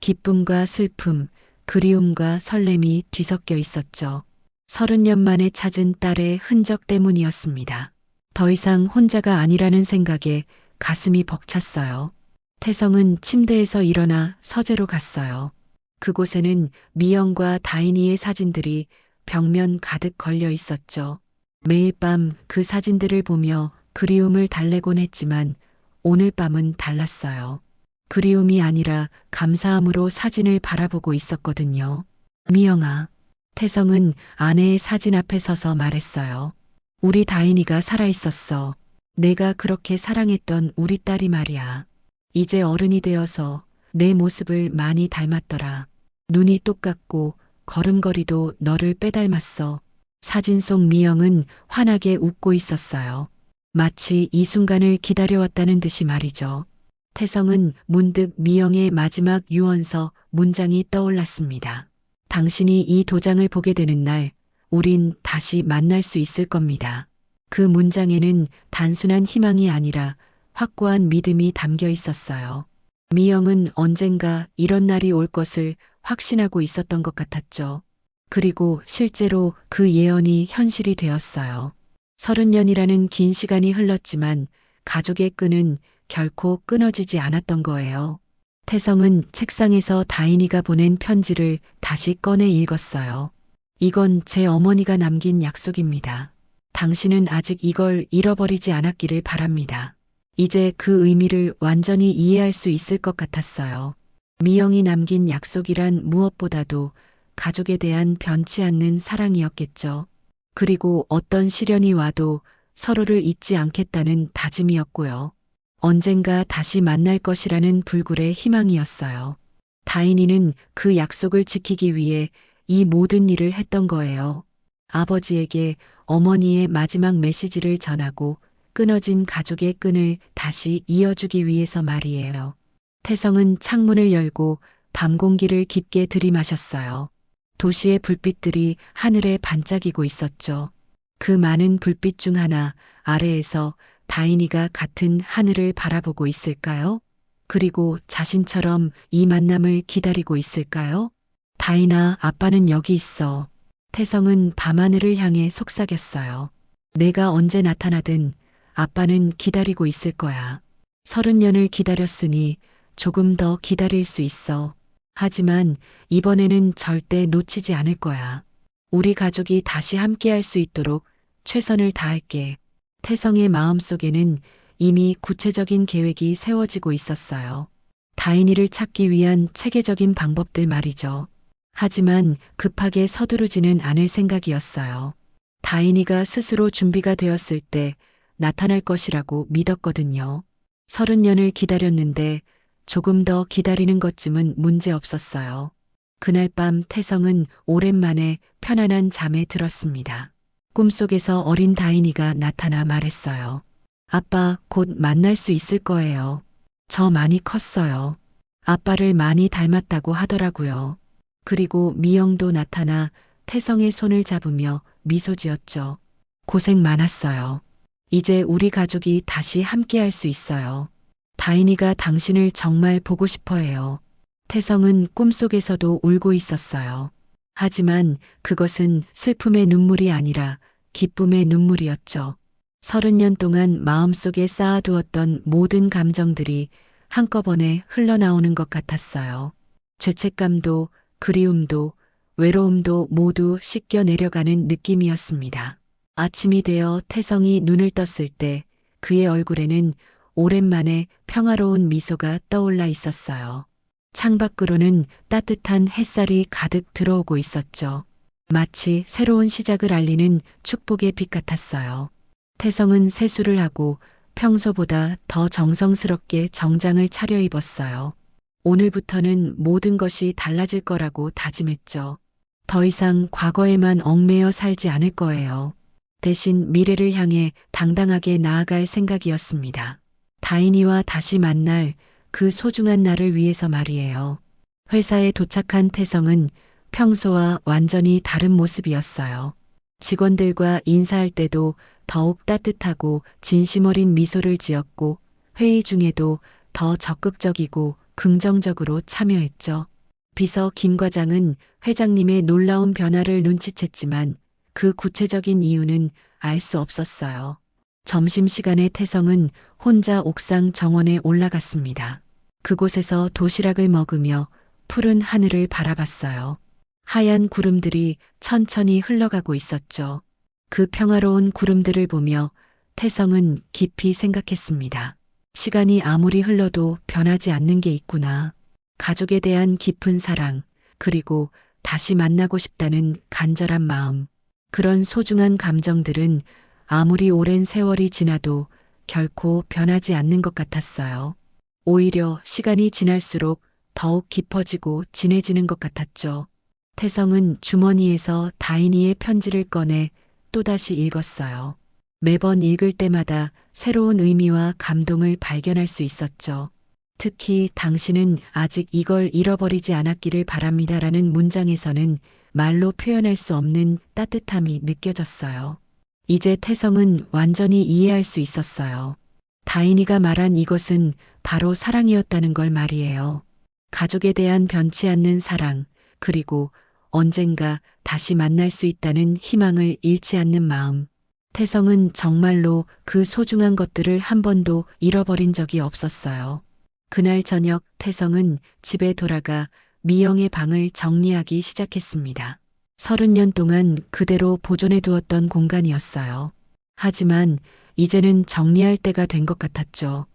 기쁨과 슬픔, 그리움과 설렘이 뒤섞여 있었죠. 30년 만에 찾은 딸의 흔적 때문이었습니다. 더 이상 혼자가 아니라는 생각에 가슴이 벅찼어요. 태성은 침대에서 일어나 서재로 갔어요. 그곳에는 미영과 다인이의 사진들이 벽면 가득 걸려 있었죠. 매일 밤 그 사진들을 보며 그리움을 달래곤 했지만 오늘 밤은 달랐어요. 그리움이 아니라 감사함으로 사진을 바라보고 있었거든요. 미영아, 태성은 아내의 사진 앞에 서서 말했어요. 우리 다인이가 살아있었어. 내가 그렇게 사랑했던 우리 딸이 말이야. 이제 어른이 되어서 내 모습을 많이 닮았더라. 눈이 똑같고 걸음걸이도 너를 빼닮았어. 사진 속 미영은 환하게 웃고 있었어요. 마치 이 순간을 기다려왔다는 듯이 말이죠. 태성은 문득 미영의 마지막 유언서 문장이 떠올랐습니다. 당신이 이 도장을 보게 되는 날, 우린 다시 만날 수 있을 겁니다. 그 문장에는 단순한 희망이 아니라 확고한 믿음이 담겨 있었어요. 미영은 언젠가 이런 날이 올 것을 확신하고 있었던 것 같았죠. 그리고 실제로 그 예언이 현실이 되었어요. 30년이라는 긴 시간이 흘렀지만 가족의 끈은 결코 끊어지지 않았던 거예요. 태성은 책상에서 다인이가 보낸 편지를 다시 꺼내 읽었어요. 이건 제 어머니가 남긴 약속입니다. 당신은 아직 이걸 잃어버리지 않았기를 바랍니다. 이제 그 의미를 완전히 이해할 수 있을 것 같았어요. 미영이 남긴 약속이란 무엇보다도 가족에 대한 변치 않는 사랑이었겠죠. 그리고 어떤 시련이 와도 서로를 잊지 않겠다는 다짐이었고요. 언젠가 다시 만날 것이라는 불굴의 희망이었어요. 다인이는 그 약속을 지키기 위해 이 모든 일을 했던 거예요. 아버지에게 어머니의 마지막 메시지를 전하고 끊어진 가족의 끈을 다시 이어주기 위해서 말이에요. 태성은 창문을 열고 밤 공기를 깊게 들이마셨어요. 도시의 불빛들이 하늘에 반짝이고 있었죠. 그 많은 불빛 중 하나 아래에서 다인이가 같은 하늘을 바라보고 있을까요? 그리고 자신처럼 이 만남을 기다리고 있을까요? 다인아, 아빠는 여기 있어. 태성은 밤하늘을 향해 속삭였어요. 내가 언제 나타나든 아빠는 기다리고 있을 거야. 30년을 기다렸으니 조금 더 기다릴 수 있어. 하지만 이번에는 절대 놓치지 않을 거야. 우리 가족이 다시 함께할 수 있도록 최선을 다할게. 태성의 마음속에는 이미 구체적인 계획이 세워지고 있었어요. 다인이를 찾기 위한 체계적인 방법들 말이죠. 하지만 급하게 서두르지는 않을 생각이었어요. 다인이가 스스로 준비가 되었을 때 나타날 것이라고 믿었거든요. 30년을 기다렸는데 조금 더 기다리는 것쯤은 문제 없었어요. 그날 밤 태성은 오랜만에 편안한 잠에 들었습니다. 꿈속에서 어린 다인이가 나타나 말했어요. 아빠, 곧 만날 수 있을 거예요. 저 많이 컸어요. 아빠를 많이 닮았다고 하더라고요. 그리고 미영도 나타나 태성의 손을 잡으며 미소 지었죠. 고생 많았어요. 이제 우리 가족이 다시 함께할 수 있어요. 다인이가 당신을 정말 보고 싶어 해요. 태성은 꿈속에서도 울고 있었어요. 하지만 그것은 슬픔의 눈물이 아니라 기쁨의 눈물이었죠. 30년 동안 마음속에 쌓아두었던 모든 감정들이 한꺼번에 흘러나오는 것 같았어요. 죄책감도 그리움도 외로움도 모두 씻겨 내려가는 느낌이었습니다. 아침이 되어 태성이 눈을 떴을 때 그의 얼굴에는 오랜만에 평화로운 미소가 떠올라 있었어요. 창밖으로는 따뜻한 햇살이 가득 들어오고 있었죠. 마치 새로운 시작을 알리는 축복의 빛 같았어요. 태성은 세수를 하고 평소보다 더 정성스럽게 정장을 차려입었어요. 오늘부터는 모든 것이 달라질 거라고 다짐했죠. 더 이상 과거에만 얽매여 살지 않을 거예요. 대신 미래를 향해 당당하게 나아갈 생각이었습니다. 다인이와 다시 만날 그 소중한 날을 위해서 말이에요. 회사에 도착한 태성은 평소와 완전히 다른 모습이었어요. 직원들과 인사할 때도 더욱 따뜻하고 진심 어린 미소를 지었고 회의 중에도 더 적극적이고 긍정적으로 참여했죠. 비서 김 과장은 회장님의 놀라운 변화를 눈치챘지만 그 구체적인 이유는 알 수 없었어요. 점심시간에 태성은 혼자 옥상 정원에 올라갔습니다. 그곳에서 도시락을 먹으며 푸른 하늘을 바라봤어요. 하얀 구름들이 천천히 흘러가고 있었죠. 그 평화로운 구름들을 보며 태성은 깊이 생각했습니다. 시간이 아무리 흘러도 변하지 않는 게 있구나. 가족에 대한 깊은 사랑, 그리고 다시 만나고 싶다는 간절한 마음. 그런 소중한 감정들은 아무리 오랜 세월이 지나도 결코 변하지 않는 것 같았어요. 오히려 시간이 지날수록 더욱 깊어지고 진해지는 것 같았죠. 태성은 주머니에서 다인이의 편지를 꺼내 또다시 읽었어요. 매번 읽을 때마다 새로운 의미와 감동을 발견할 수 있었죠. 특히 당신은 아직 이걸 잃어버리지 않았기를 바랍니다라는 문장에서는 말로 표현할 수 없는 따뜻함이 느껴졌어요. 이제 태성은 완전히 이해할 수 있었어요. 다인이가 말한 이것은 바로 사랑이었다는 걸 말이에요. 가족에 대한 변치 않는 사랑, 그리고 언젠가 다시 만날 수 있다는 희망을 잃지 않는 마음. 태성은 정말로 그 소중한 것들을 한 번도 잃어버린 적이 없었어요. 그날 저녁 태성은 집에 돌아가 미영의 방을 정리하기 시작했습니다. 30년 동안 그대로 보존해 두었던 공간이었어요. 하지만 이제는 정리할 때가 된 것 같았죠.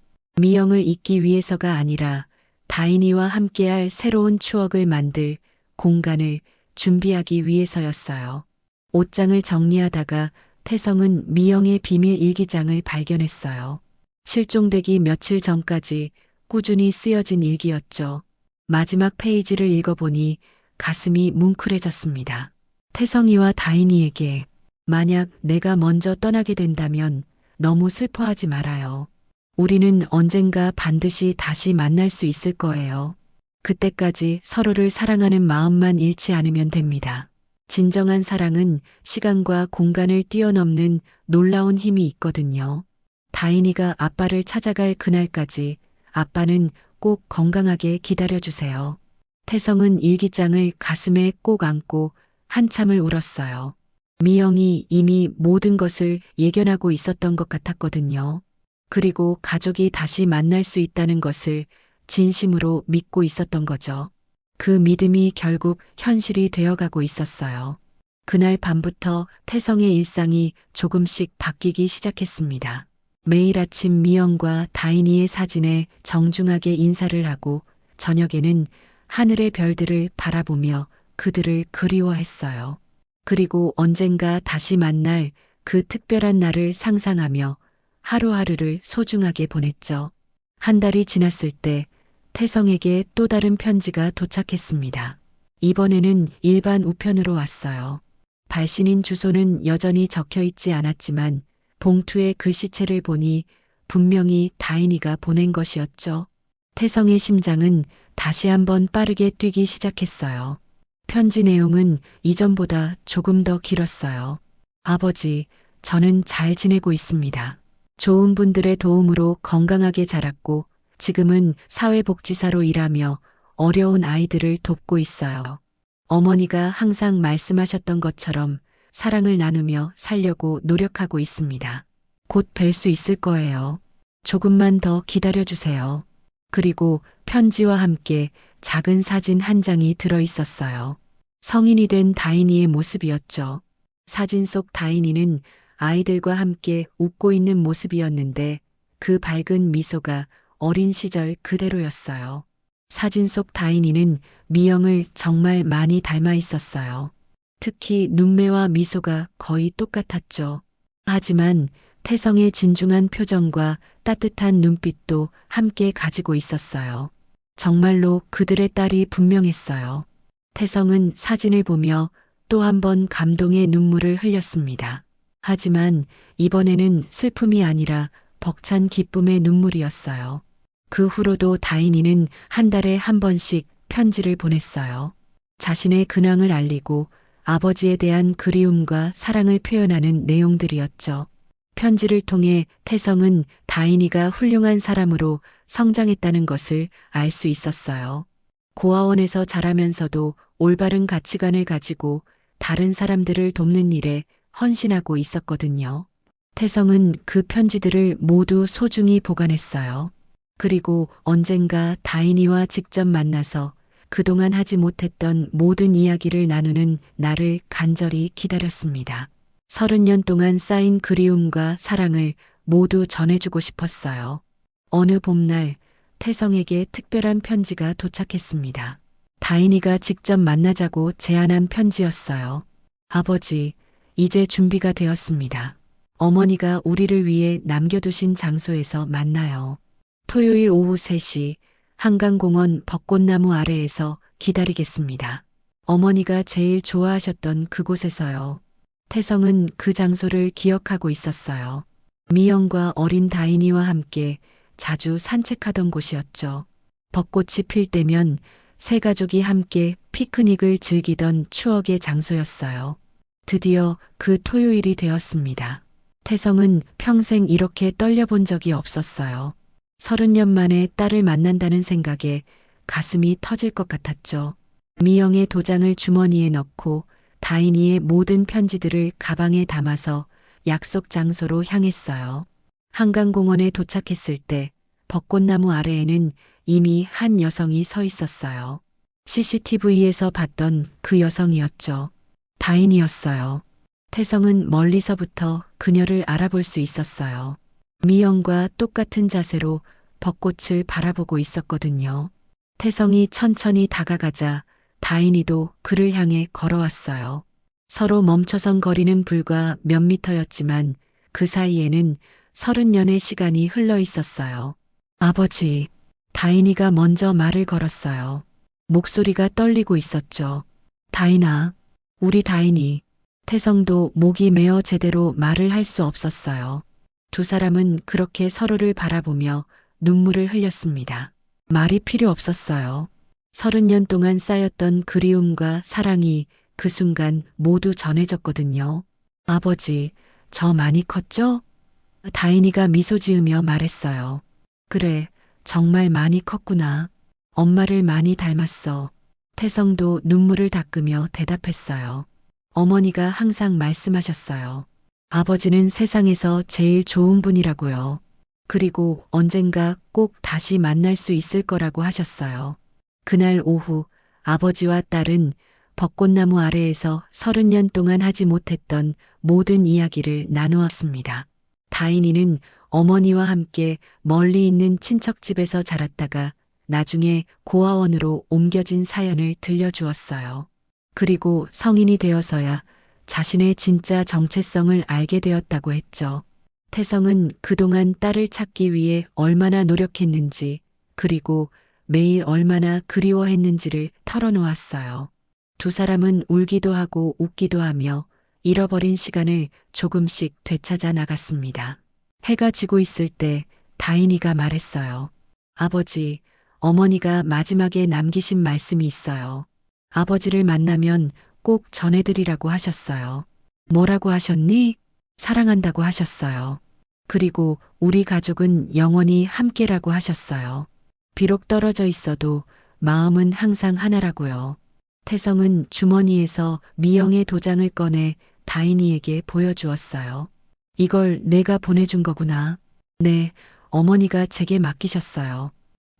미영을 잊기 위해서가 아니라 다인이와 함께할 새로운 추억을 만들 공간을 준비하기 위해서였어요. 옷장을 정리하다가 태성은 미영의 비밀 일기장을 발견했어요. 실종되기 며칠 전까지 꾸준히 쓰여진 일기였죠. 마지막 페이지를 읽어보니 가슴이 뭉클해졌습니다. 태성이와 다인이에게 만약 내가 먼저 떠나게 된다면 너무 슬퍼하지 말아요. 우리는 언젠가 반드시 다시 만날 수 있을 거예요. 그때까지 서로를 사랑하는 마음만 잃지 않으면 됩니다. 진정한 사랑은 시간과 공간을 뛰어넘는 놀라운 힘이 있거든요. 다인이가 아빠를 찾아갈 그날까지 아빠는 꼭 건강하게 기다려주세요. 태성은 일기장을 가슴에 꼭 안고 한참을 울었어요. 미영이 이미 모든 것을 예견하고 있었던 것 같았거든요. 그리고 가족이 다시 만날 수 있다는 것을 진심으로 믿고 있었던 거죠. 그 믿음이 결국 현실이 되어가고 있었어요. 그날 밤부터 태성의 일상이 조금씩 바뀌기 시작했습니다. 매일 아침 미영과 다인이의 사진에 정중하게 인사를 하고 저녁에는 하늘의 별들을 바라보며 그들을 그리워했어요. 그리고 언젠가 다시 만날 그 특별한 날을 상상하며 하루하루를 소중하게 보냈죠. 한 달이 지났을 때 태성에게 또 다른 편지가 도착했습니다. 이번에는 일반 우편으로 왔어요. 발신인 주소는 여전히 적혀 있지 않았지만 봉투의 글씨체를 보니 분명히 다인이가 보낸 것이었죠. 태성의 심장은 다시 한번 빠르게 뛰기 시작했어요. 편지 내용은 이전보다 조금 더 길었어요. 아버지, 저는 잘 지내고 있습니다. 좋은 분들의 도움으로 건강하게 자랐고 지금은 사회복지사로 일하며 어려운 아이들을 돕고 있어요. 어머니가 항상 말씀하셨던 것처럼 사랑을 나누며 살려고 노력하고 있습니다. 곧 뵐 수 있을 거예요. 조금만 더 기다려주세요. 그리고 편지와 함께 작은 사진 한 장이 들어 있었어요. 성인이 된 다인이의 모습이었죠. 사진 속 다인이는 아이들과 함께 웃고 있는 모습이었는데 그 밝은 미소가 어린 시절 그대로였어요. 사진 속 다인이는 미영을 정말 많이 닮아 있었어요. 특히 눈매와 미소가 거의 똑같았죠. 하지만 태성의 진중한 표정과 따뜻한 눈빛도 함께 가지고 있었어요. 정말로 그들의 딸이 분명했어요. 태성은 사진을 보며 또 한 번 감동의 눈물을 흘렸습니다. 하지만 이번에는 슬픔이 아니라 벅찬 기쁨의 눈물이었어요. 그 후로도 다인이는 한 달에 한 번씩 편지를 보냈어요. 자신의 근황을 알리고 아버지에 대한 그리움과 사랑을 표현하는 내용들이었죠. 편지를 통해 태성은 다인이가 훌륭한 사람으로 성장했다는 것을 알 수 있었어요. 고아원에서 자라면서도 올바른 가치관을 가지고 다른 사람들을 돕는 일에 헌신하고 있었거든요. 태성은 그 편지들을 모두 소중히 보관했어요. 그리고 언젠가 다인이와 직접 만나서 그동안 하지 못했던 모든 이야기를 나누는 날을 간절히 기다렸습니다. 30년 동안 쌓인 그리움과 사랑을 모두 전해주고 싶었어요. 어느 봄날 태성에게 특별한 편지가 도착했습니다. 다인이가 직접 만나자고 제안한 편지였어요. 아버지, 이제 준비가 되었습니다. 어머니가 우리를 위해 남겨두신 장소에서 만나요. 토요일 오후 3시 한강공원 벚꽃나무 아래에서 기다리겠습니다. 어머니가 제일 좋아하셨던 그곳에서요. 태성은 그 장소를 기억하고 있었어요. 미영과 어린 다인이와 함께 자주 산책하던 곳이었죠. 벚꽃이 필 때면 세 가족이 함께 피크닉을 즐기던 추억의 장소였어요. 드디어 그 토요일이 되었습니다. 태성은 평생 이렇게 떨려본 적이 없었어요. 30년 만에 딸을 만난다는 생각에 가슴이 터질 것 같았죠. 미영의 도장을 주머니에 넣고 다인이의 모든 편지들을 가방에 담아서 약속 장소로 향했어요. 한강공원에 도착했을 때 벚꽃나무 아래에는 이미 한 여성이 서 있었어요. CCTV에서 봤던 그 여성이었죠. 다인이었어요. 태성은 멀리서부터 그녀를 알아볼 수 있었어요. 미영과 똑같은 자세로 벚꽃을 바라보고 있었거든요. 태성이 천천히 다가가자 다인이도 그를 향해 걸어왔어요. 서로 멈춰선 거리는 불과 몇 미터였지만 그 사이에는 30년의 시간이 흘러 있었어요. 아버지, 다인이가 먼저 말을 걸었어요. 목소리가 떨리고 있었죠. 다인아, 우리 다인이. 태성도 목이 메어 제대로 말을 할 수 없었어요. 두 사람은 그렇게 서로를 바라보며 눈물을 흘렸습니다. 말이 필요 없었어요. 30년 동안 쌓였던 그리움과 사랑이 그 순간 모두 전해졌거든요. 아버지, 저 많이 컸죠? 다인이가 미소 지으며 말했어요. 그래, 정말 많이 컸구나. 엄마를 많이 닮았어. 태성도 눈물을 닦으며 대답했어요. 어머니가 항상 말씀하셨어요. 아버지는 세상에서 제일 좋은 분이라고요. 그리고 언젠가 꼭 다시 만날 수 있을 거라고 하셨어요. 그날 오후 아버지와 딸은 벚꽃나무 아래에서 30년 동안 하지 못했던 모든 이야기를 나누었습니다. 다인이는 어머니와 함께 멀리 있는 친척집에서 자랐다가 나중에 고아원으로 옮겨진 사연을 들려주었어요. 그리고 성인이 되어서야 자신의 진짜 정체성을 알게 되었다고 했죠. 태성은 그동안 딸을 찾기 위해 얼마나 노력했는지, 그리고 매일 얼마나 그리워했는지를 털어놓았어요. 두 사람은 울기도 하고 웃기도 하며 잃어버린 시간을 조금씩 되찾아 나갔습니다. 해가 지고 있을 때 다인이가 말했어요. 아버지, 어머니가 마지막에 남기신 말씀이 있어요. 아버지를 만나면 꼭 전해드리라고 하셨어요. 뭐라고 하셨니? 사랑한다고 하셨어요. 그리고 우리 가족은 영원히 함께라고 하셨어요. 비록 떨어져 있어도 마음은 항상 하나라고요. 태성은 주머니에서 미영의 도장을 꺼내 다인이에게 보여주었어요. 이걸 내가 보내준 거구나. 네, 어머니가 제게 맡기셨어요.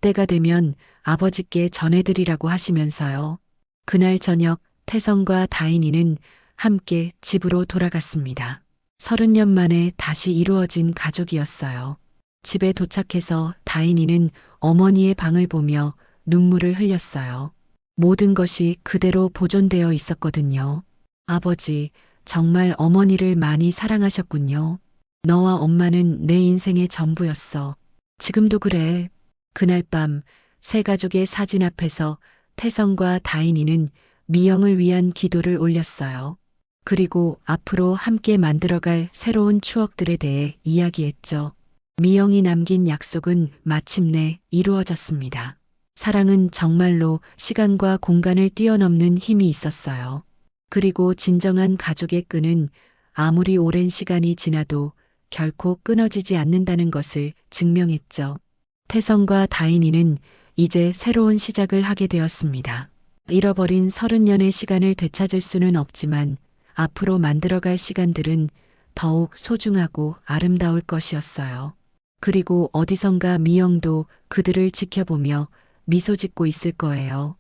때가 되면 아버지께 전해드리라고 하시면서요. 그날 저녁 태성과 다인이는 함께 집으로 돌아갔습니다. 30년 만에 다시 이루어진 가족이었어요. 집에 도착해서 다인이는 어머니의 방을 보며 눈물을 흘렸어요. 모든 것이 그대로 보존되어 있었거든요. 아버지, 정말 어머니를 많이 사랑하셨군요. 너와 엄마는 내 인생의 전부였어. 지금도 그래. 그날 밤 세 가족의 사진 앞에서 태성과 다인이는 미영을 위한 기도를 올렸어요. 그리고 앞으로 함께 만들어갈 새로운 추억들에 대해 이야기했죠. 미영이 남긴 약속은 마침내 이루어졌습니다. 사랑은 정말로 시간과 공간을 뛰어넘는 힘이 있었어요. 그리고 진정한 가족의 끈은 아무리 오랜 시간이 지나도 결코 끊어지지 않는다는 것을 증명했죠. 태성과 다인이는 이제 새로운 시작을 하게 되었습니다. 잃어버린 30년의 시간을 되찾을 수는 없지만 앞으로 만들어갈 시간들은 더욱 소중하고 아름다울 것이었어요. 그리고 어디선가 미영도 그들을 지켜보며 미소 짓고 있을 거예요.